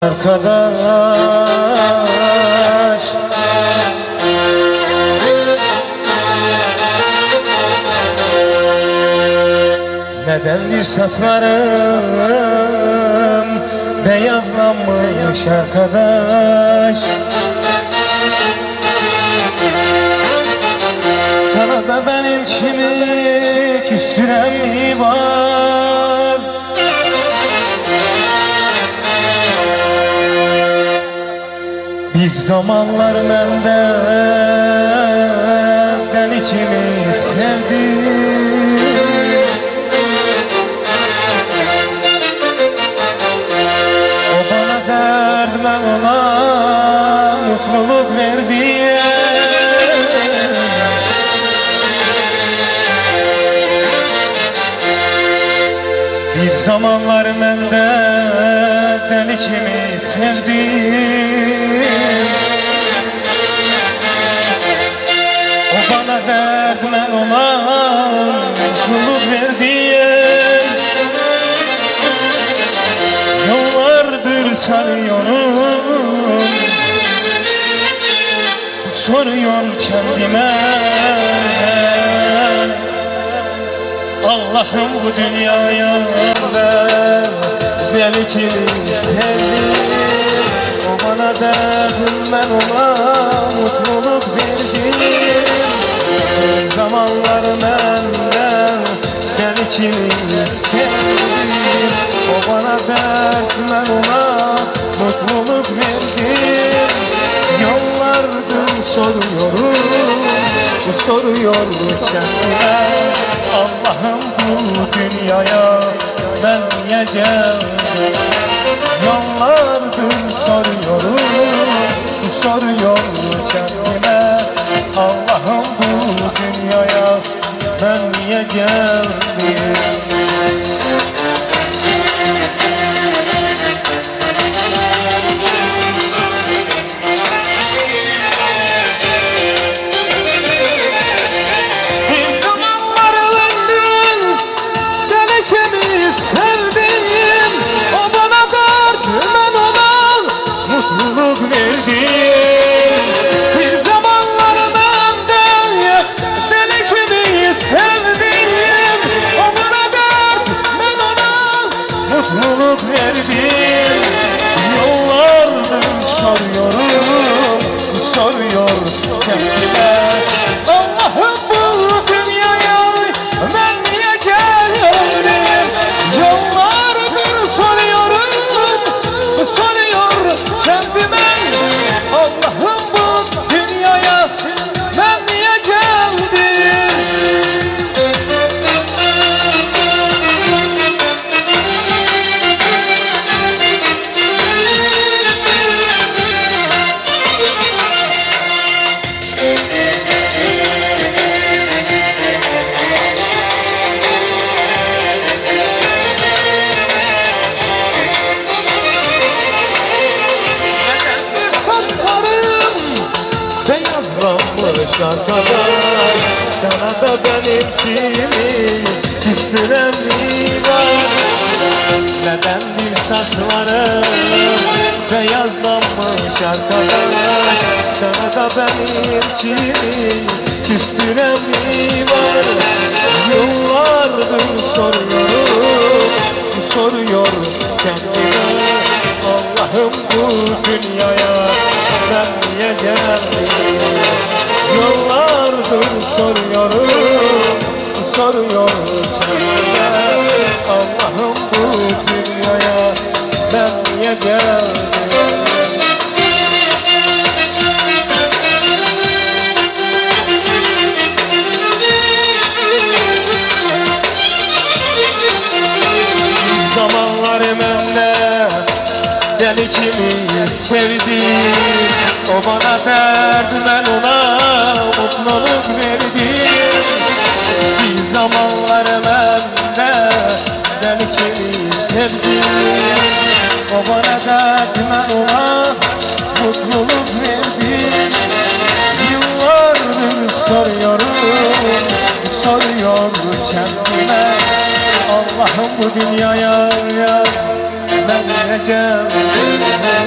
Arkadaş, nedendir saçlarım beyazlanmış arkadaş? Sana da benim kimi küstüren mi var? Bir zamanlar benden deli kimi sevdim. O bana dert, ben ona mutluluk verdi. Bir zamanlar benden deli kimi sevdim. O bana dert, ben ona mutluluk verdim. Yıllardır sanıyorum, soruyor kendime. Allah'ım bu dünyaya ver, belki sevdim. O bana derdim, ben ona mutluluk verdim. Zamanlar benden belki sevdim. O bana derdim, ben ona mutluluk verdim. Yollardır soruyor kendime. Allah'ım bu dünyaya ben niye geldim? Yollardır soruyor kendime. Allah'ım bu dünyaya ben niye geldim? Mutluluk verdim. Yollardır soruyor kendime. Allah'ım bu dünyaya ben niye geldim? Yollardır soruyor kendime. Allah'ım bu dünyaya ben niye geldim? Beyazlanmış arkadaş, sana da benim kimi küstüren mi var? Nedendir saçlarım beyazlanmış arkadaş, sana da benim kimi küstüren mi var? Yıllardır soruyor kendime. Allah'ım bu dünyaya ben niye geldim? Yıllardır soruyor kendime. Allah'ım bu dünyaya ben niye geldim? Zamanlar bende deli kimi sevdim. O bana derdi, ben ona mutluluk verdim. Bir zamanlar bende deli kimi sevdim. O bana derdi, ben ona mutluluk verdim. Yıllardır soruyor kendime. Allah'ım bu dünyaya ben diyeceğim